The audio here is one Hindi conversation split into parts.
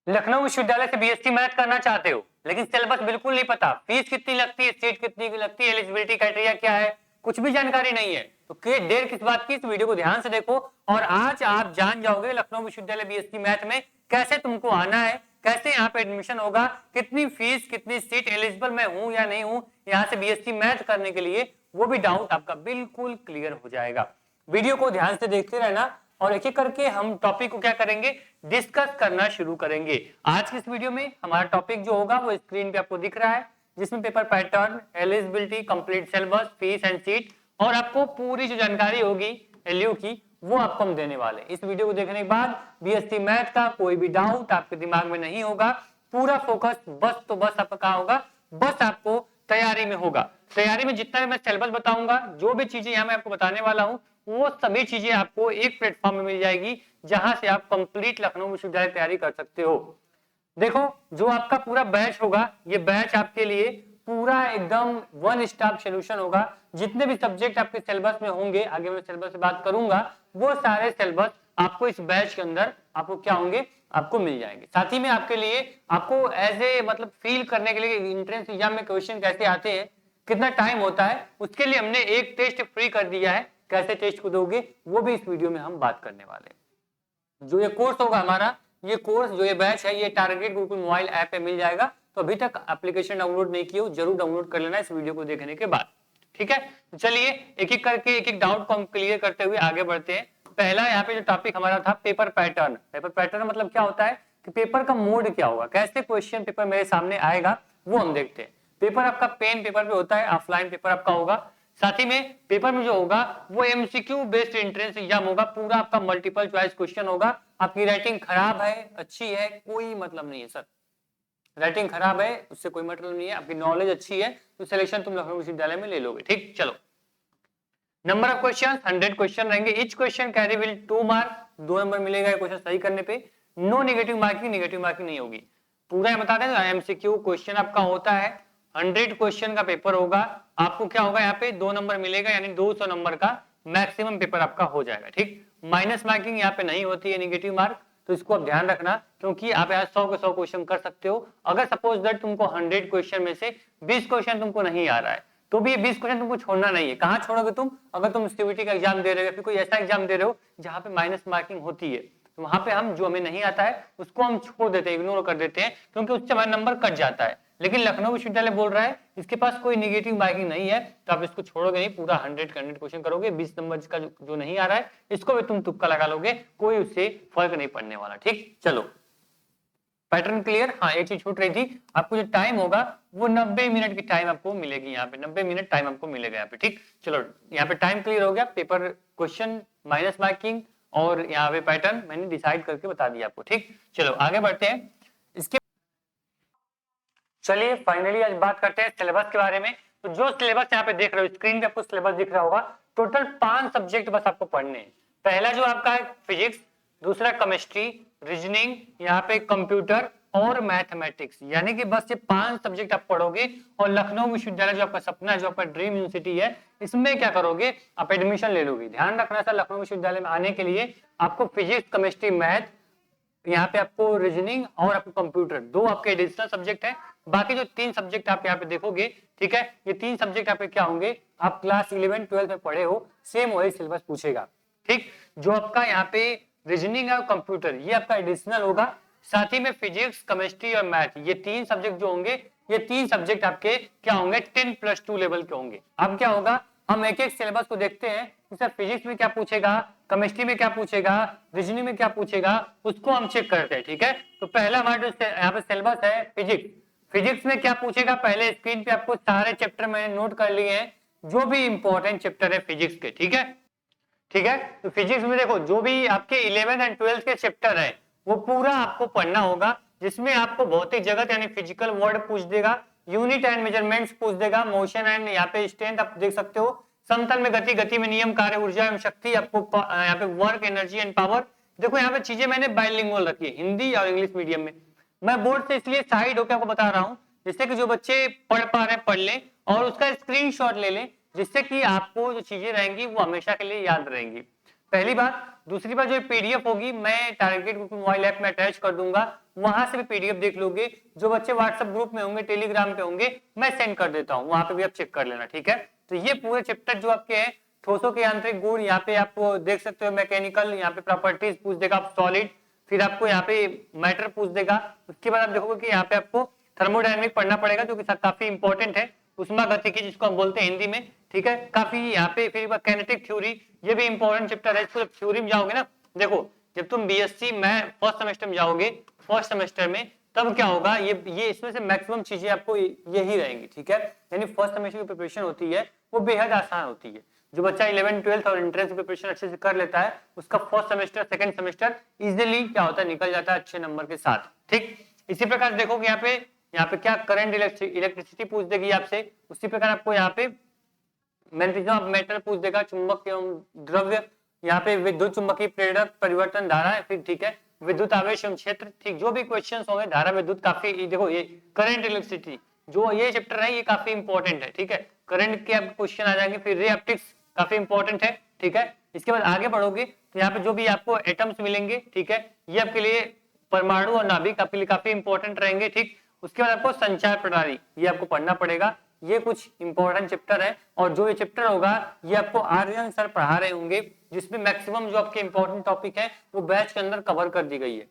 लखनऊ विश्वविद्यालय से बीएससी मैथ करना चाहते हो लेकिन सिलेबस बिल्कुल नहीं पता, फीस कितनी लगती है, सीट कितनी लगती है, एलिजिबिलिटी क्राइटेरिया क्या है, कुछ भी जानकारी नहीं है, तो देर किस बात की। इस वीडियो को ध्यान से देखो और आज आप जान जाओगे लखनऊ विश्वविद्यालय बीएससी मैथ में कैसे तुमको आना है, कैसे यहाँ पे एडमिशन होगा, कितनी फीस, कितनी सीट, एलिजिबल मैं हूं या नहीं हूं यहाँ से बीएससी मैथ करने के लिए, वो भी डाउट आपका बिल्कुल क्लियर हो जाएगा। वीडियो को ध्यान से देखते रहना और एक एक करके हम टॉपिक को क्या करेंगे, डिस्कस करना शुरू करेंगे। आज की इस वीडियो में हमारा टॉपिक जो होगा वो स्क्रीन पे आपको दिख रहा है, जिसमें paper pattern, eligibility, complete syllabus, fees and seat और आपको पूरी जो जानकारी होगी एलयू की वो आपको हम देने वाले। इस वीडियो को देखने के बाद बीएससी मैथ का कोई भी डाउट आपके दिमाग में नहीं होगा, पूरा फोकस बस तो बस आपका कहाँ होगा, बस आपको तैयारी में होगा। तैयारी में जितना भी मैं सिलेबस बताऊंगा, जो भी चीजें यहाँ मैं आपको बताने वाला हूँ, वो सभी चीजें आपको एक प्लेटफॉर्म में मिल जाएगी जहां से आप कंप्लीट लखनऊ विश्वविद्यालय तैयारी कर सकते हो। देखो जो आपका पूरा बैच होगा, ये बैच आपके लिए पूरा एकदम वन स्टॉप सॉल्यूशन होगा। जितने भी सब्जेक्ट आपके सिलेबस में होंगे, आगे मैं सिलेबस से बात करूंगा, वो सारे सिलेबस आपको इस बैच के अंदर आपको क्या होंगे, आपको मिल जाएंगे। साथ ही में आपके लिए आपको एज ए मतलब फील करने के लिए एंट्रेंस एग्जाम में क्वेश्चन कैसे आते हैं, कितना टाइम होता है, उसके लिए हमने एक टेस्ट फ्री कर दिया है। कैसे टेस्ट को दोगे वो भी इस वीडियो में हम बात करने वाले हैं। जो ये कोर्स होगा हमारा, ये कोर्स जो ये बैच है, ये टारगेट गुरुकुल मोबाइल ऐप पे मिल जाएगा। तो अभी तक एप्लीकेशन डाउनलोड नहीं की हो, जरूर डाउनलोड कर लेना इस वीडियो को देखने के बाद, ठीक है। तो चलिए एक एक करके एक एक डाउट को हम क्लियर करते हुए आगे बढ़ते हैं। पहला यहाँ पे जो टॉपिक हमारा था पेपर पैटर्न। पेपर पैटर्न मतलब क्या होता है कि पेपर का मोड क्या होगा, कैसे क्वेश्चन पेपर मेरे सामने आएगा, वो हम देखते हैं। पेपर आपका पेन पेपर पे होता है, ऑफलाइन पेपर आपका होगा। साथ ही में पेपर में जो होगा वो एमसीक्यू बेस्ड एंट्रेंस एग्जाम होगा, पूरा आपका मल्टीपल चॉइस क्वेश्चन होगा। आपकी राइटिंग खराब है, अच्छी है, कोई मतलब नहीं है सर। राइटिंग खराब है उससे कोई मतलब नहीं है, आपकी नॉलेज अच्छी है तो सिलेक्शन तुम लखनऊ विश्वविद्यालय में ले लोगे, ठीक। चलो, नंबर ऑफ क्वेश्चन 100 क्वेश्चन रहेंगे। Each question carry will 2 mark, 2 number मिलेगा क्वेश्चन सही करने पे। No negative marking, negative marking नहीं होगी। पूरा बता दें एमसीक्यू क्वेश्चन आपका होता है, 100 क्वेश्चन का पेपर होगा। आपको क्या होगा यहाँ पे 2 नंबर मिलेगा, यानी 200 नंबर का मैक्सिमम पेपर आपका हो जाएगा, ठीक। माइनस मार्किंग यहाँ पे नहीं होती है, नेगेटिव मार्क, तो इसको आप ध्यान रखना, क्योंकि आप यहाँ 100 के 100 क्वेश्चन कर सकते हो। अगर सपोज दैट तुमको 100 क्वेश्चन में से 20 क्वेश्चन तुमको नहीं आ रहा है, तो भी ये 20 क्वेश्चन तुमको छोड़ना नहीं है। कहाँ छोड़ोगे तुम, अगर तुम सीयूईटी का एग्जाम दे रहे हो, फिर कोई ऐसा एग्जाम दे रहे हो जहाँ पे माइनस मार्किंग होती है, तो वहां पे हम जो हमें नहीं आता है उसको हम छोड़ देते हैं, इग्नोर कर देते हैं, क्योंकि उससे हमारा नंबर कट जाता है। लेकिन लखनऊ विश्वविद्यालय बोल रहा है इसके पास कोई नेगेटिव मार्किंग नहीं है, तो आप इसको छोड़ोगे नहीं, पूरा 100 का 100 क्वेश्चन करोगे। 20 नंबर का जो नहीं आ रहा है इसको भी तुम तुक्का लगा लोगे, कोई उससे फर्क नहीं पड़ने वाला, ठीक। चलो, पैटर्न क्लियर। हाँ, एक चीज छूट रही थी, आपको जो टाइम होगा वो 90 मिनट की टाइम आपको मिलेगी, यहाँ पे 90 मिनट टाइम आपको मिलेगा यहाँ पे, ठीक। चलो, यहाँ पे टाइम क्लियर हो गया। पेपर क्वेश्चन, माइनस मार्किंग और यहाँ पे पैटर्न मैंने डिसाइड करके बता दिया आपको, ठीक। चलो आगे बढ़ते हैं। इसके चलिए फाइनली आज बात करते हैं सिलेबस के बारे में। तो जो सिलेबस यहाँ पे देख रहे हो, स्क्रीन पे आपको सिलेबस दिख रहा होगा, टोटल 5 सब्जेक्ट बस आपको पढ़ने हैं। पहला जो आपका है फिजिक्स, दूसरा केमिस्ट्री, रीजनिंग, यहाँ पे कंप्यूटर और मैथमेटिक्स, यानी कि बस ये 5 सब्जेक्ट आप पढ़ोगे। और लखनऊ विश्वविद्यालय जो आपका सपना है, जो आपका ड्रीम यूनिवर्सिटी है, इसमें क्या करोगे, आप एडमिशन ले लोगे। ध्यान रखना सर, लखनऊ विश्वविद्यालय में आने के लिए आपको फिजिक्स, केमिस्ट्री, मैथ, यहाँ पे आपको रीजनिंग और आपको कंप्यूटर, 2 आपके एडिशनल सब्जेक्ट है। बाकी जो 3 सब्जेक्ट आप यहाँ पे देखोगे, ठीक है, ये 3 सब्जेक्ट यहाँ पे क्या होंगे, आप क्लास 11 12 में पढ़े हो, सेम वही सिलेबस पूछेगा, ठीक। जो आपका यहाँ पे रीजनिंग और कंप्यूटर, ये आपका एडिशनल होगा। साथ ही में फिजिक्स, केमिस्ट्री और मैथ, ये 3 सब्जेक्ट जो होंगे, ये 3 सब्जेक्ट आपके क्या होंगे, 10+2 लेवल के होंगे। अब क्या होगा, हम एक एक सिलेबस को देखते हैं। सर फिजिक्स में क्या पूछेगा, केमिस्ट्री में क्या पूछेगा, रीजनिंग में क्या पूछेगा, उसको हम चेक करते हैं, ठीक है। तो पहला हमारा जो यहाँ पे सिलेबस है फिजिक्स, फिजिक्स में क्या पूछेगा, पहले स्क्रीन पे आपको सारे चैप्टर मैंने नोट कर लिए हैं, जो भी इंपॉर्टेंट चैप्टर है फिजिक्स के, ठीक है, ठीक है। तो फिजिक्स में देखो जो भी आपके 11 एंड 12 के चैप्टर है वो पूरा आपको पढ़ना होगा, जिसमें आपको भौतिक जगत यानी फिजिकल वर्ल्ड पूछ देगा, यूनिट एंड मेजरमेंट्स पूछ देगा, मोशन एंड यहाँ पे स्ट्रेंथ आप देख सकते हो, समतल में गति, गति में नियम, कार्य, ऊर्जा एवं शक्ति, आपको यहाँ पे वर्क, एनर्जी एंड पावर। देखो यहाँ पे चीजें मैंने बाइलिंगुअल रखी है, हिंदी और इंग्लिश मीडियम में। मैं बोर्ड से इसलिए साइड होकर आपको बता रहा हूँ, जिससे कि जो बच्चे पढ़ पा रहे हैं पढ़ लें और उसका स्क्रीनशॉट ले लें, जिससे कि आपको जो चीजें रहेंगी वो हमेशा के लिए याद रहेंगी। पहली बात। दूसरी बात, जो पीडीएफ होगी मैं टारगेट ग्रुप मोबाइल ऐप में अटैच कर दूंगा, वहां से भी पीडीएफ देख लोगे। जो बच्चे व्हाट्सएप ग्रुप में होंगे, टेलीग्राम पे होंगे, मैं सेंड कर देता हूँ, वहां पे भी आप चेक कर लेना, ठीक है। तो ये पूरे चैप्टर जो आपके हैं, ठोसों के यांत्रिक गुण, यहाँ पे आप देख सकते हो मैकेनिकल, यहाँ पे प्रॉपर्टीज पूछ देगा, आप सॉलिड, फिर आपको यहाँ पे मैटर पूछ देगा। उसके बाद आप देखोगे कि यहाँ पे आपको थर्मोडायनेमिक पढ़ना पड़ेगा, जो कि काफी इंपॉर्टेंट है, उष्मागतिकी जिसको हम बोलते हैं हिंदी में, ठीक है। काफी यहाँ पे फिर काइनेटिक थ्योरी, ये भी इंपॉर्टेंट चैप्टर है। इसको जब थ्योरी में जाओगे ना, देखो जब तुम बीएससी मैथ फर्स्ट सेमेस्टर में जाओगे, फर्स्ट सेमेस्टर में, तब क्या होगा, ये इसमें से मैक्सिमम चीजें आपको यही रहेंगी, ठीक है। यानी फर्स्ट सेमेस्टर की प्रिपरेशन होती है वो बेहद आसान होती है। जो बच्चा 11th 12th और एंट्रेंस की प्रिपरेशन अच्छे से कर लेता है, उसका first semester second semester easily क्या होता है, निकल जाता है अच्छे नंबर के साथ, ठीक। इसी प्रकार देखोगे यहाँ पे क्या करंट इलेक्ट्रिसिटी पूछ देगी आपसे। उसी प्रकार आपको यहाँ पे मैग्नेटिज्म ऑफ मेटल पूछ देगा, चुंबक एवं द्रव्य, यहाँ पे विद्युत चुंबकीय प्रेरक परिवर्तन धारा है, फिर ठीक है, विद्युत आवेश एवं क्षेत्र, ठीक। जो भी क्वेश्चंस होंगे धारा विद्युत, काफी देखो ये करंट इलेक्ट्रिसिटी जो ये चैप्टर है, ये काफी इंपॉर्टेंट है, ठीक है। करंट के अब क्वेश्चन आ जाएंगे, फिर रे ऑप्टिक्स काफी इंपॉर्टेंट है, ठीक है। इसके बाद आगे बढ़ोगे तो यहाँ पे जो भी आपको एटम्स मिलेंगे, ठीक है, ये आपके लिए परमाणु और नाभिक आपके लिए काफी इंपॉर्टेंट रहेंगे, ठीक। उसके बाद आपको संचार प्रणाली, ये आपको पढ़ना पड़ेगा, ये कुछ इंपॉर्टेंट चैप्टर है। और जो ये चैप्टर होगा ये आपको आर्यन सर पढ़ा रहे होंगे, जिसमें मैक्सिमम जो आपके इंपॉर्टेंट टॉपिक है वो बैच के अंदर कवर कर दी गई है,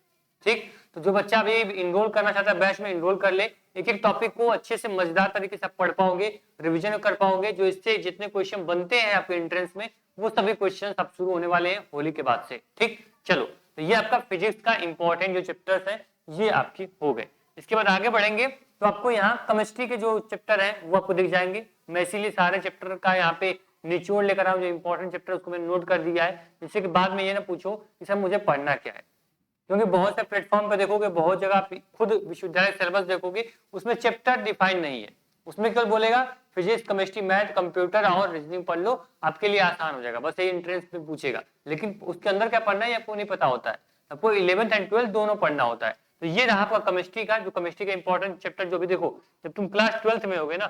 ठीक। तो जो बच्चा अभी इनरोल करना चाहता है बैच में, इनरोल कर ले, एक एक टॉपिक को अच्छे से मजेदार तरीके से पढ़ पाओगे, रिवीजन कर पाओगे, जो इससे जितने क्वेश्चन बनते हैं आपके एंट्रेंस में, वो सभी क्वेश्चन अब शुरू होने वाले हैं होली के बाद से, ठीक। चलो, तो ये आपका फिजिक्स का इंपॉर्टेंट जो चैप्टर्स है ये आपकी हो गए। इसके बाद आगे बढ़ेंगे तो आपको यहाँ केमिस्ट्री के जो चैप्टर है वो आपको दिख जाएंगे। मैं इसीलिए सारे चैप्टर का यहाँ पे निचोड़ लेकर आऊँ, जो इंपॉर्टेंट चैप्टर उसको मैंने नोट कर दिया है, जिससे कि बाद में ये ना पूछो कि सर मुझे पढ़ना क्या है। क्योंकि बहुत से प्लेटफॉर्म पे देखोगे, बहुत जगह आप खुद विश्वविद्यालय सिलेबस देखोगे, उसमें चैप्टर डिफाइन नहीं है, उसमें केवल बोलेगा फिजिक्स केमिस्ट्री मैथ कंप्यूटर और रीजनिंग पढ़ लो, आपके लिए आसान हो जाएगा, बस ये एंट्रेंस में पूछेगा। लेकिन उसके अंदर क्या पढ़ना है आपको नहीं पता होता है, आपको 11th एंड 12th दोनों पढ़ना होता है। तो ये रहा आपका केमिस्ट्री का, जो केमिस्ट्री का इंपॉर्टेंट चैप्टर, जो भी देखो जब तुम क्लास 12th में होगे ना,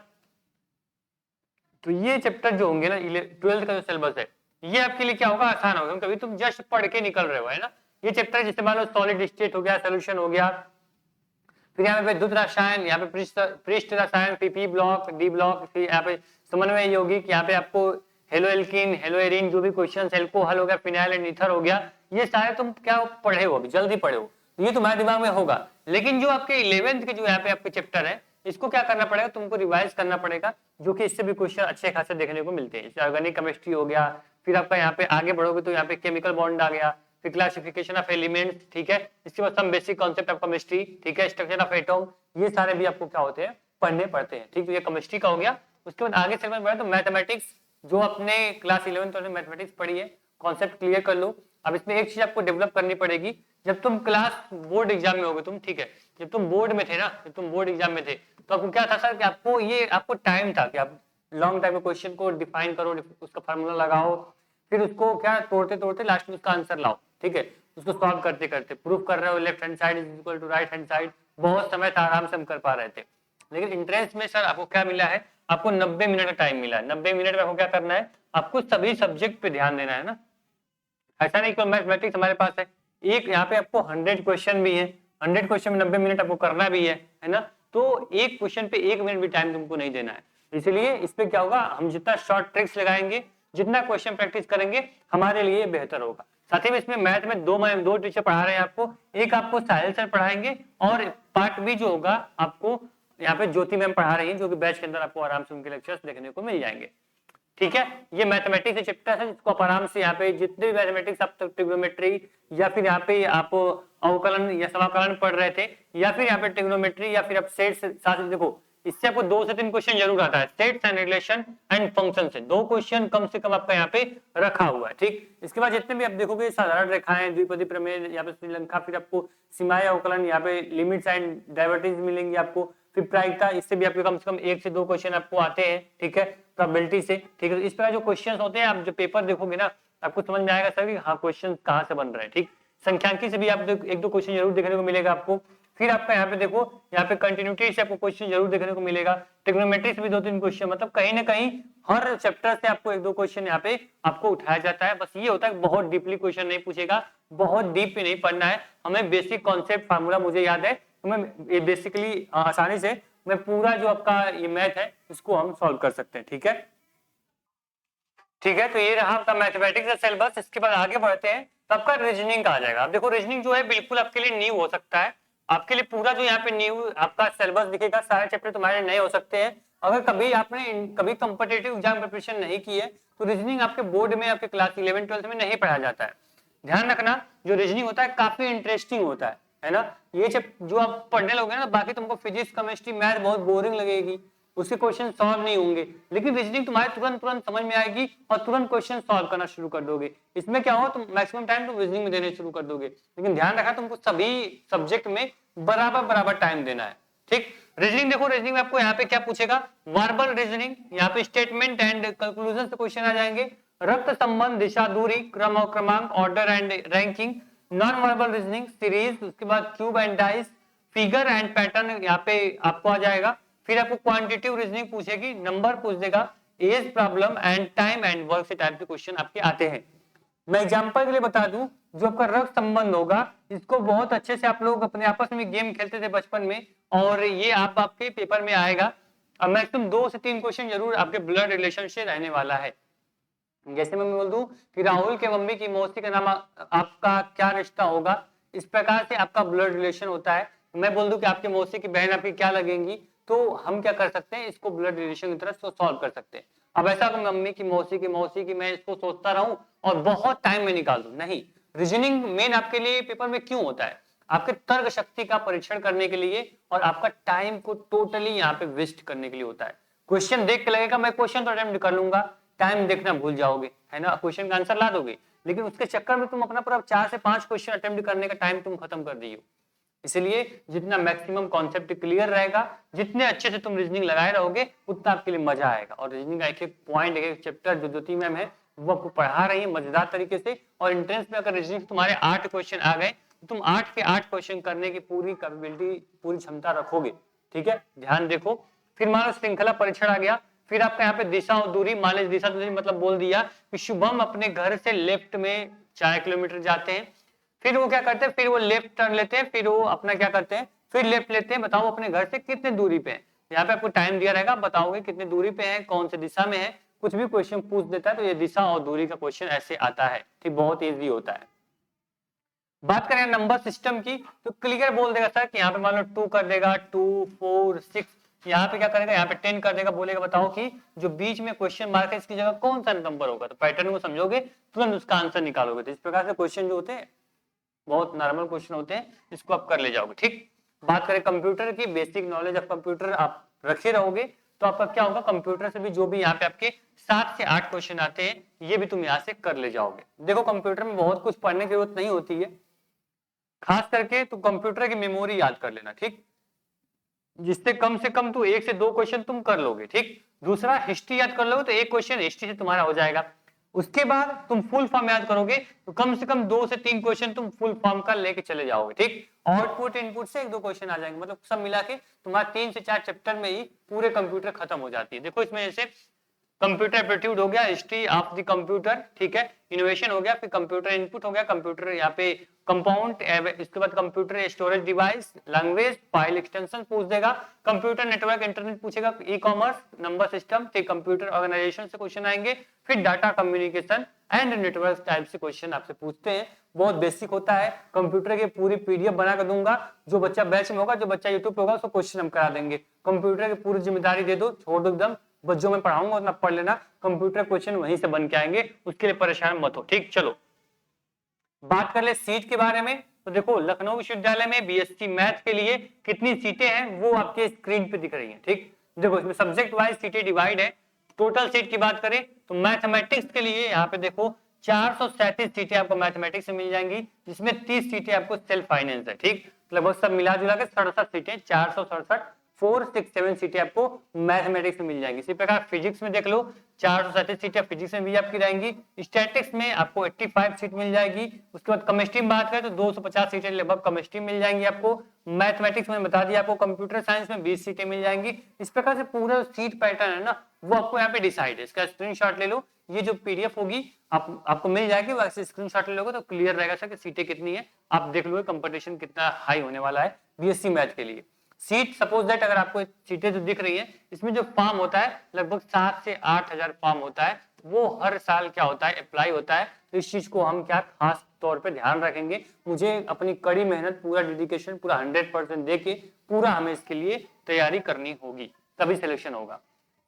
तो ये चैप्टर जो होंगे ना 12th का जो सिलेबस है, ये आपके लिए क्या होगा, आसान होगा, कभी तुम जस्ट पढ़ के निकल रहे हो, है ना। ये चैप्टर जैसे मान लो सॉलिड स्टेट हो गया, सोल्यूशन हो गया, फिर यहाँ पे विद्युत रसायन, यहाँ पे पृष्ठ रसायन, पी ब्लॉक, डी ब्लॉक, फिर यहाँ पे समन्वय यौगिक, यहाँ पे आपको हेलो एल्कीन, हेलो एरीन, जो भी क्वेश्चन, एल्कोहल हो गया, फिनाइल एंड ईथर हो गया, ये सारे तुम क्या पढ़े हो, जल्दी पढ़े हो, ये तुम्हारे दिमाग में होगा। लेकिन जो आपके 11th के जो यहाँ पे आपके चैप्टर है, इसको क्या करना पड़ेगा, तुमको रिवाइज करना पड़ेगा, जो कि इससे भी क्वेश्चन अच्छे खासे देखने को मिलते हैं। ऑर्गेनिक केमिस्ट्री हो गया, फिर आपका यहाँ पे आगे बढ़ोगे तो यहाँ पे केमिकल बॉन्ड आ गया, फिर क्लासिफिकेशन ऑफ एलिमेंट्स, ठीक है। इसके बाद some basic concept of chemistry, ठीक है, स्ट्रक्चर ऑफ एटम, ये सारे भी आपको क्या होते हैं, पढ़ने पड़ते हैं, ठीक है। ये केमिस्ट्री का हो गया। उसके बाद आगे चलना बढ़ा तो मैथमेटिक्स, जो अपने क्लास 11th में मैथमेटिक्स पढ़ी है, कॉन्सेप्ट क्लियर कर लो। अब इसमें एक चीज आपको डेवलप करनी पड़ेगी, जब तुम क्लास बोर्ड एग्जाम में होगे तुम, ठीक है, जब तुम बोर्ड में थे ना, जब तुम बोर्ड एग्जाम में थे, तो आपको क्या था सर कि आपको टाइम था कि आप लॉन्ग टाइम में क्वेश्चन को डिफाइन करो, उसका फार्मूला लगाओ, फिर उसको क्या तोड़ते तोड़ते लास्ट में उसका आंसर लाओ, ठीक है। उसको सॉल्व करते करते प्रूफ कर रहे हो, left hand side is equal to right hand side, बहुत समय था, आराम से हम कर पा रहे थे। लेकिन एंट्रेंस में सर आपको क्या मिला है, आपको 90 मिनट का टाइम मिला है। 90 मिनट में आपको क्या करना है, आपको सभी सब्जेक्ट पे ध्यान देना है ना। ऐसा नहीं कि मैथमेटिक्स हमारे पास है, एक यहाँ पे आपको 100 क्वेश्चन भी है, 100 क्वेश्चन में 90 मिनट आपको करना भी है ना। तो एक क्वेश्चन पे 1 मिनट भी टाइम तुमको नहीं देना है। इसलिए इस पे क्या होगा, हम जितना शॉर्ट ट्रिक्स लगाएंगे, जितना क्वेश्चन प्रैक्टिस करेंगे, हमारे लिए बेहतर होगा। साथ ही में इसमें मैथ में दो टीचर पढ़ा रहे हैं आपको, एक आपको साहिल सर पढ़ाएंगे और पार्ट बी जो होगा आपको यहाँ पे ज्योति मैम पढ़ा रही है, जो कि बैच के अंदर आपको आराम से उनके लेक्चर्स देखने को मिल जाएंगे, ठीक है। ये मैथमेटिक्स के चैप्टर है, जिसको आप आराम से यहाँ पे जितने भी मैथमेटिक्स आप ट्रिग्नोमेट्री या फिर यहाँ पे आप अवकलन या समाकलन पढ़ रहे थे, या फिर यहाँ पे ट्रिग्नोमेट्री, या फिर आप सेट्स, साथ देखो इससे आपको 2 से 3 क्वेश्चन जरूर आता है, sets and relation and function से 2 क्वेश्चन कम से कम आपका यहाँ पे रखा हुआ है, ठीक। इसके बाद जितने भी आप देखोगे साधारण रेखाएं, द्विपदी प्रमेय, यहाँ पे श्रीलंका, फिर आपको सीमाएं अवकलन, यहाँ पे लिमिट्स एंड डाइवर्जेंस मिलेंगे आपको, फिर प्रायिकता, इससे भी आपके कम से कम 1 से 2 क्वेश्चन आपको आते हैं, ठीक है, प्रोबेबिलिटी से, ठीक है। इस प्रकार जो क्वेश्चन होते हैं, आप जो पेपर देखोगे ना, आपको समझ में आएगा सर कि हाँ क्वेश्चन कहाँ से बन रहे हैं, ठीक। संख्यांकी से भी आप एक दो क्वेश्चन जरूर देखने को मिलेगा आपको। फिर आपका यहाँ पे देखो, यहाँ पे कंटिन्यूटी से आपको क्वेश्चन जरूर देखने को मिलेगा, ट्रिग्नोमेट्री से भी 2-3 क्वेश्चन, मतलब कहीं ना कहीं हर चैप्टर से आपको 1-2 क्वेश्चन यहाँ पे आपको उठाया जाता है। बस ये होता है बहुत डीपली क्वेश्चन नहीं पूछेगा, बहुत डीप नहीं पढ़ना है हमें, बेसिक कॉन्सेप्ट फार्मूला मुझे याद है तो मैं ये बेसिकली आसानी से मैं पूरा जो आपका ये मैथ है इसको हम सॉल्व कर सकते हैं। ठीक है, ठीक है, तो ये रहा आपका मैथमेटिक्स का सिलेबस। इसके बाद आगे बढ़ते हैं तो आपका रीजनिंग का आ जाएगा। अब देखो रीजनिंग जो है बिल्कुल आपके लिए न्यू हो सकता है, आपके लिए पूरा जो यहाँ पे न्यू आपका सिलेबस दिखेगा, सारे चैप्टर तुम्हारे नए हो सकते हैं। अगर कभी आपने कभी कॉम्पिटिटिव एग्जाम प्रिपरेशन नहीं की है तो रीजनिंग आपके बोर्ड में आपके क्लास 11-12 में नहीं पढ़ाया जाता है। ध्यान रखना, जो रीजनिंग होता है काफी इंटरेस्टिंग होता है ना। ये जो आप पढ़ने लोगे ना, बाकी तुमको फिजिक्स केमिस्ट्री मैथ बहुत बोरिंग लगेगी, उसके क्वेश्चन सॉल्व नहीं होंगे, लेकिन रीजनिंग तुम्हारे तुरंत तुरंत समझ में आएगी और तुरंत क्वेश्चन सॉल्व करना शुरू कर दोगे। इसमें क्या हो, तुम मैक्सिमम टाइम तुम रीजनिंग में देने शुरू कर दोगे, लेकिन ध्यान रखना तुमको सभी सब्जेक्ट में बराबर बराबर टाइम देना है। ठीक, रीजनिंग देखो, रीजनिंग में आपको यहाँ पे क्या पूछेगा, वर्बल रीजनिंग, यहाँ पे स्टेटमेंट एंड कंक्लूजन से क्वेश्चन आ जाएंगे, रक्त संबंध, दिशा दूरी, क्रम और क्रमांक, order and ranking, non verbal reasoning, series, उसके बाद cube and dice, figure and pattern यहाँ पे आपको आ जाएगा। फिर आपको क्वांटिटेटिव रीजनिंग पूछेगी, नंबर पूछ देगा, age problem and time and work से टाइप के क्वेश्चन आपके आते हैं। मैं एग्जांपल के लिए बता दूं, जो आपका रक्त संबंध होगा इसको बहुत अच्छे से आप लोग अपने आपस में गेम खेलते थे बचपन में, और ये आपके पेपर में आएगा। अब मैक्सिमम 2 से 3 क्वेश्चन जरूर आपके ब्लड रिलेशन से रहने वाला है। जैसे मैं बोल दूं कि राहुल के मम्मी की मौसी का नाम आपका क्या रिश्ता होगा, इस प्रकार से आपका ब्लड रिलेशन होता है। मैं बोल दूं कि आपके मौसी की बहन आपकी क्या लगेंगी, तो हम क्या कर सकते हैं, इसको ब्लड रिलेशन की तरह सॉल्व कर सकते हैं। अब ऐसा मम्मी की मौसी की मैं इसको सोचता रहूं और बहुत टाइम में निकाल दूं, नहीं। रीजनिंग मेन आपके लिए पेपर में क्यों होता है, आपके तर्क शक्ति का परीक्षण करने के लिए और आपका टाइम को टोटली यहाँ पे वेस्ट करने के लिए होता है। क्वेश्चन देख के लगेगा मैं क्वेश्चन तो अटेम्प्ट कर लूंगा, टाइम देखना भूल जाओगे, है ना, क्वेश्चन का आंसर ला दोगे, लेकिन उसके चक्कर में तुम अपना पूरा 4 से 5 क्वेश्चन अटेम्प्ट करने का टाइम तुम खत्म कर दिए हो। इसलिए जितना मैक्सिमम कॉन्सेप्ट क्लियर रहेगा, जितने अच्छे से तुम रीजनिंग लगाए रहोगे, उतना आपके लिए मजा आएगा। और रीजनिंग का एक पॉइंट, एक चैप्टर जो ज्योति मैम है वो आपको पढ़ा रही है मजेदार तरीके से, और एंट्रेंस में अगर रीजनिंग तुम्हारे 8 क्वेश्चन आ गए तो तुम 8 के 8 क्वेश्चन करने की पूरी कैपेबिलिटी, पूरी क्षमता रखोगे। ठीक है, ध्यान देखो। फिर मान लो श्रृंखला परीक्षण आ गया, फिर आपका यहाँ पे दिशा और दूरी, मान लीजिए दिशा दूरी मतलब बोल दिया कि शुभम अपने घर से लेफ्ट में 4 किलोमीटर जाते हैं, फिर वो क्या करते हैं, फिर वो लेफ्ट टर्न लेते हैं, फिर वो अपना क्या करते हैं, फिर लेफ्ट लेते हैं, बताओ अपने घर से कितने दूरी पे है। यहाँ पे आपको टाइम दिया रहेगा, बताओगे कितने दूरी पे है, कौन से दिशा में है, कुछ भी क्वेश्चन पूछ देता है तो ये दिशा और दूरी का क्वेश्चन ऐसे आता है। ठीक, बहुत इजी होता है। बात करें नंबर सिस्टम की तो क्लियर बोल देगा सर कि यहाँ पे मान लो 2 कर देगा, 2, 4, 6, यहाँ पे क्या करेगा, यहाँ पे 10 कर देगा, बोलेगा बताओ कि जो बीच में क्वेश्चन मार्क है इसकी जगह कौन सा नंबर होगा, तो पैटर्न को समझोगे तुरंत उसका आंसर निकालोगे। तो इस प्रकार से क्वेश्चन जो होते हैं बहुत नॉर्मल क्वेश्चन होते हैं, इसको आप कर ले जाओगे। ठीक, बात करें कंप्यूटर की, बेसिक नॉलेज ऑफ कंप्यूटर आप रखे रहोगे तो आपका क्या होगा, कंप्यूटर से भी जो भी यहाँ पे आपके 7 से 8 क्वेश्चन आते हैं ये भी तुम यहाँ से कर ले जाओगे। देखो कंप्यूटर में बहुत कुछ पढ़ने की जरूरत नहीं होती है, खास करके तो कंप्यूटर की मेमोरी याद कर लेना। ठीक, जिससे कम से कम तो 1 से 2 क्वेश्चन तुम कर लोगे। ठीक, दूसरा हिस्ट्री याद कर लोगे तो 1 क्वेश्चन हिस्ट्री से तुम्हारा हो जाएगा। उसके बाद तुम फुल फॉर्म याद करोगे तो कम से कम 2 से 3 क्वेश्चन तुम फुल फॉर्म का लेके चले जाओगे। ठीक, आउटपुट इनपुट से 1-2 क्वेश्चन आ जाएंगे, मतलब सब मिला के तुम्हारा 3 से 4 चैप्टर में ही पूरे कंप्यूटर खत्म हो जाती है। देखो इसमें जैसे कंप्यूटर एप्टीट्यूड हो गया, हिस्ट्री ऑफ द कंप्यूटर, ठीक है, इनोवेशन हो गया, फिर कंप्यूटर इनपुट हो गया, कंप्यूटर यहाँ पे कंपाउंड, इसके बाद computer storage device, language, file extension पूछ देगा, कंप्यूटर नेटवर्क इंटरनेट पूछेगा, ई कॉमर्स, नंबर सिस्टम, फिर कंप्यूटर ऑर्गेनाइजेशन से क्वेश्चन आएंगे, फिर data communication and network type से क्वेश्चन आपसे पूछते हैं। बहुत बेसिक होता है, कंप्यूटर की पूरी पीडीएफ बना कर दूंगा, जो बच्चा बैच में होगा, जो बच्चा यूट्यूब पे होगा उसको क्वेश्चन हम करा देंगे। कंप्यूटर की पूरी जिम्मेदारी दे दो, छोड़ दो एकदम, बस जो मैं पढ़ाऊंगा उतना पढ़ लेना, कंप्यूटर क्वेश्चन वहीं से बन के आएंगे, उसके लिए परेशान मत हो। ठीक, चलो बात कर ले सीट के बारे में। तो देखो लखनऊ विश्वविद्यालय में बीएससी मैथ के लिए कितनी सीटें हैं वो आपके स्क्रीन पे दिख रही हैं। ठीक, देखो इसमें सब्जेक्ट वाइज सीटें डिवाइड है। टोटल सीट की बात करें तो मैथमेटिक्स के लिए यहाँ पे देखो 437 सीटें आपको मैथमेटिक्स में मिल जाएंगी, जिसमें 30 सीटें आपको सेल्फ फाइनेंस है। ठीक, लगभग सब मिला जुला के 67 सीटें, 467 4, 6, 7 सीटें आपको मैथमेटिक्स में मिल जाएंगी। इसी प्रकार फिजिक्स में देख लो 437 सीटें फिजिक्स में भी आपकी रहेंगी। स्टैटिक्स में आपको 85 सीट मिल जाएगी। उसके बाद केमिस्ट्री में बात करें तो 250 सीटें लगभग केमिस्ट्री में मिल जाएंगी आपको। मैथमेटिक्स में बता दिया आपको, कंप्यूटर साइंस में 20 सीटें मिल जाएंगी। इस प्रकार से पूरा सीट पैटर्न है ना वो आपको यहाँ पे डिसाइड है। इसका स्क्रीनशॉट ले लो, ये जो पीडीएफ होगी आपको मिल जाएगी, वैसे स्क्रीनशॉट ले लोगे तो क्लियर रहेगा सर कि सीटें कितनी है। आप देख लोगे कंपटीशन कितना हाई होने वाला है बीएससी मैथ के लिए। सीट सपोज दैट अगर आपको सीटें जो दिख रही है इसमें जो फॉर्म होता है लगभग 7 से 8 हजार फॉर्म होता है, वो हर साल क्या होता है अप्लाई होता है। तो इस चीज को हम क्या खास तौर पे ध्यान रखेंगे। मुझे अपनी कड़ी मेहनत, पूरा डेडिकेशन, पूरा 100% देके पूरा हमें इसके लिए तैयारी करनी होगी, तभी सिलेक्शन होगा।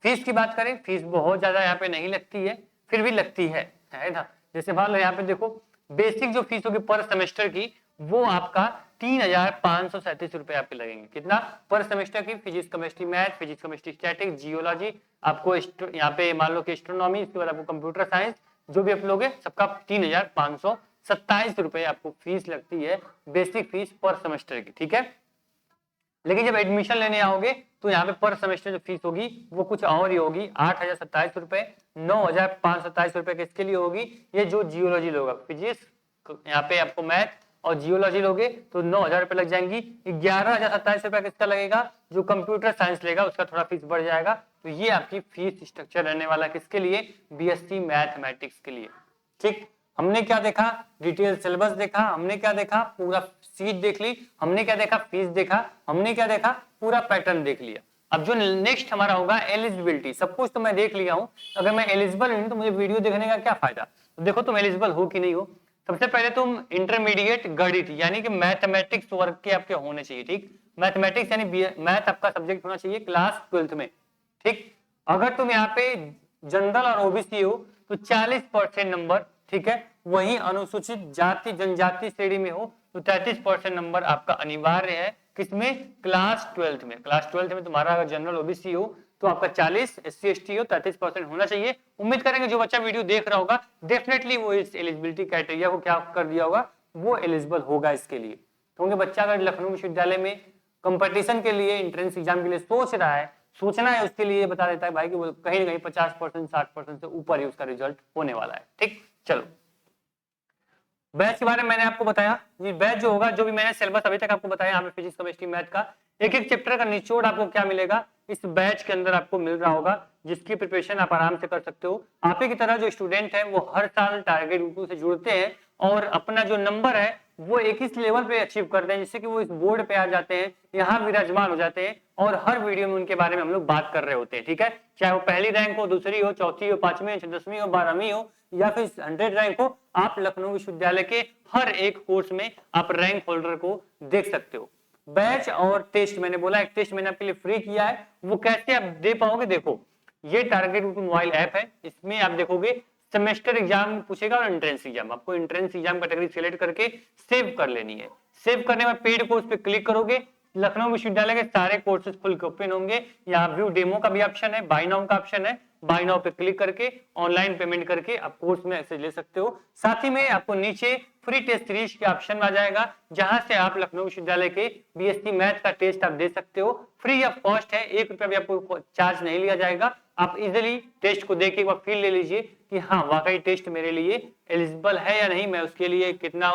फीस की बात करें, फीस बहुत ज्यादा यहाँ पे नहीं लगती है, फिर भी लगती है ना। जैसे मान लो यहाँ पे देखो बेसिक जो फीस होगी पर सेमेस्टर की वो आपका 3,537 रुपए आपके लगेंगे। कितना पर सेमेस्टर की? Physics chemistry math, physics chemistry statics, geology, आपको यहाँ पे मान लो कि एस्ट्रोनॉमी, इसके बाद आपको कंप्यूटर साइंस, जो भी आप लोगे सबका 3,527 रुपए आपको फीस लगती है, बेसिक फीस पर सेमेस्टर की। ठीक है, लेकिन जब एडमिशन लेने आओगे तो यहाँ पे पर सेमेस्टर जो फीस होगी वो कुछ और ही होगी, 8,027 रुपए, 9,527 रुपए किसके लिए होगी? ये जो जियोलॉजी लोगा, फिजिक्स यहाँ पे आपको मैथ और जियोलॉजी लोगे तो 9,000 रुपए लग जाएंगी। 11,027 रुपए किसका लगेगा? जो कंप्यूटर साइंस लेगा उसका थोड़ा फीस बढ़ जाएगा। तो ये आपकी फीस स्ट्रक्चर रहने वाला किसके लिए? बीएससी मैथमेटिक्स के लिए। ठीक, हमने क्या देखा? डिटेल सिलेबस देखा, हमने क्या देखा? पूरा सीट देख ली, हमने क्या देखा? फीस देखा, हमने क्या देखा? पूरा पैटर्न देख लिया। अब जो नेक्स्ट हमारा होगा एलिजिबिलिटी। सब कुछ तो मैं देख लिया हूं, अगर मैं एलिजिबल हूं तो मुझे वीडियो देखने का क्या फायदा? तो देखो तुम एलिजिबल हो कि नहीं हो। सबसे पहले तुम इंटरमीडिएट गणित यानी कि मैथमेटिक्स वर्ग के आपके होने चाहिए। ठीक, मैथमेटिक्स यानी मैथ आपका सब्जेक्ट होना चाहिए क्लास 12th में। ठीक, अगर तुम यहाँ पे जनरल और ओबीसी हो तो 40% नंबर, ठीक है, वही अनुसूचित जाति जनजाति श्रेणी में हो तो 33% नंबर आपका अनिवार्य है। किसमें? क्लास 12th में। क्लास 12th में तुम्हारा अगर जनरल ओबीसी हो तो आपका 40, एससी एसटी हो 33% होना चाहिए। उम्मीद करेंगे जो बच्चा वीडियो देख रहा होगा डेफिनेटली वो इस एलिजिबिलिटी क्राइटेरिया को क्या कर दिया होगा, वो एलिजिबल होगा इसके लिए। क्योंकि बच्चा अगर लखनऊ विश्वविद्यालय में कंपटीशन के लिए, एंट्रेंस एग्जाम के लिए सोच रहा है, सोचना है, उसके लिए बता देता है भाई कि वो कहीं ना कहीं 50%, 60% से ऊपर ही उसका रिजल्ट होने वाला है। ठीक, चलो बैच के बारे में मैंने आपको बताया। ये बैच जो होगा, जो भी मैंने सिलेबस अभी तक आपको बताया, यहाँ पे फिजिक्स केमिस्ट्री मैथ का एक एक चैप्टर का निचोड़ आपको क्या मिलेगा इस बैच के अंदर आपको मिल रहा होगा, जिसकी प्रिपरेशन आप आराम से कर सकते हो। आप ही की तरह जो स्टूडेंट है वो हर साल टारगेट ग्रुप से जुड़ते हैं और अपना जो नंबर है वो एक इस लेवल पे अचीव करते हैं जिससे कि वो इस बोर्ड पे आ जाते हैं, यहाँ विराजमान हो जाते हैं और हर वीडियो में उनके बारे में हम लोग बात कर रहे होते हैं। ठीक है, चाहे वो पहली रैंक हो, दूसरी हो, चौथी हो, 5वीं हो, 10वीं हो, 12वीं हो या फिर 100 रैंक हो, आप लखनऊ विश्वविद्यालय के हर एक कोर्स में आप रैंक होल्डर को देख सकते हो। बैच और टेस्ट, मैंने बोला एक टेस्ट मैंने आपके लिए फ्री किया है, वो कैसे आप दे पाओगे? देखो ये टारगेट ग्रुप मोबाइल ऐप है, इसमें आप देखोगे सेमेस्टर एग्जाम पूछेगा और एंट्रेंस एग्जाम। आपको एंट्रेंस एग्जाम कैटेगरी सिलेक्ट करके सेव कर लेनी है। सेव करने में पेड कोर्स पे क्लिक करोगे, लखनऊ विश्वविद्यालय के सारे कोर्सेज फुल ओपन होंगे। यहाँ व्यू डेमो का भी ऑप्शन है, बाय नाउ का ऑप्शन है, बाय नाउ पे क्लिक करके ऑनलाइन पेमेंट करके आप कोर्स में एक्सेस ले सकते हो। साथ ही में आपको नीचे फ्री टेस्ट सीरीज के ऑप्शन आ जाएगा, जहां से आप लखनऊ विश्वविद्यालय के बीएससी मैथ का टेस्ट आप दे सकते हो। फ्री ऑफ कॉस्ट है, 1 रुपया भी आपको चार्ज नहीं लिया जाएगा। आप इजिली टेस्ट को देख एक बार फील ले लीजिए कि हाँ वाकई टेस्ट मेरे लिए एलिजिबल है या नहीं, मैं उसके लिए कितना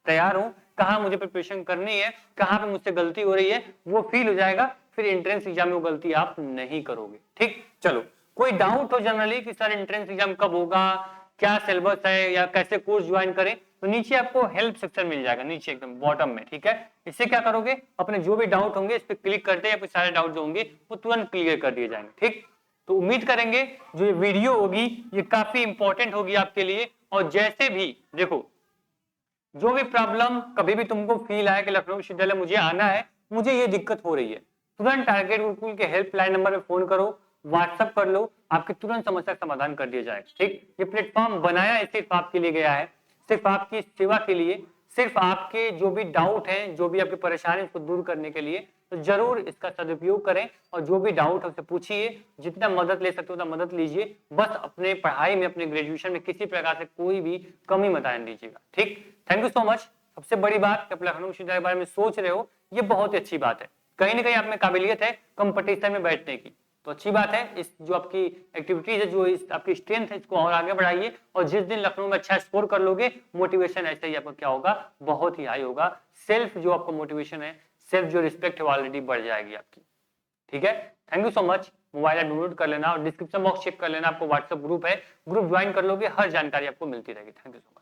तैयार हूँ, कहाँ मुझे प्रिपरेशन करनी है, कहाँ पे मुझसे गलती हो रही है, वो फील हो जाएगा। फिर एंट्रेंस एग्जाम में वो गलती आप नहीं करोगे। ठीक, चलो कोई डाउट हो जनरली कि सर एंट्रेंस एग्जाम कब होगा, क्या सिलेबस है या कैसे कोर्स ज्वाइन करें, तो नीचे आपको हेल्प सेक्शन मिल जाएगा, नीचे एकदम बॉटम में। ठीक है, इससे क्या करोगे, अपने जो भी डाउट होंगे इस पर क्लिक करते हैं, सारे डाउट जो होंगे वो तुरंत क्लियर कर दिए जाएंगे। ठीक, तो उम्मीद करेंगे जो ये वीडियो होगी ये काफी इंपॉर्टेंट होगी आपके लिए। और जैसे भी देखो जो भी प्रॉब्लम कभी भी तुमको फील आए कि लखनऊ विश्वविद्यालय मुझे आना है, मुझे ये दिक्कत हो रही है, तुरंत टारगेट गुरुकुल के हेल्पलाइन नंबर पे फोन करो, व्हाट्सएप कर लो, आपकी तुरंत समस्या का समाधान कर दिया जाएगा। ठीक, ये प्लेटफॉर्म बनाया सिर्फ आपके लिए गया है, सिर्फ आपकी सेवा के लिए, सिर्फ आपके जो भी डाउट है, जो भी आपकी परेशानी उसको दूर करने के लिए। तो जरूर इसका सदुपयोग करें और जो भी डाउट है उससे पूछिए, जितना मदद ले सकते हो उतना मदद लीजिए। बस अपने पढ़ाई में, अपने ग्रेजुएशन में किसी प्रकार से कोई भी कमी मत आने दीजिएगा। ठीक, थैंक यू सो मच। सबसे बड़ी बात कि आप लखनऊ विश्वविद्यालय के बारे में सोच रहे हो, ये बहुत ही अच्छी बात है। कहीं ना कहीं आप में काबिलियत है कंपटीशन में बैठने की, तो अच्छी बात है। इस जो आपकी एक्टिविटीज है, जो इस आपकी स्ट्रेंथ है, इसको और आगे बढ़ाइए और जिस दिन लखनऊ में अच्छा स्कोर कर लोगे, मोटिवेशन ऐसे ही आपका क्या होगा, बहुत ही हाई होगा। सेल्फ जो आपको मोटिवेशन है, सेल्फ जो रिस्पेक्ट है वो ऑलरेडी बढ़ जाएगी आपकी। ठीक है, thank you so much. Mobile app download कर लेना और डिस्क्रिप्शन बॉक्स चेक कर लेना, आपको व्हाट्सएप ग्रुप है, ग्रुप ज्वाइन कर लोगे, हर जानकारी आपको मिलती रहेगी। Thank you so much.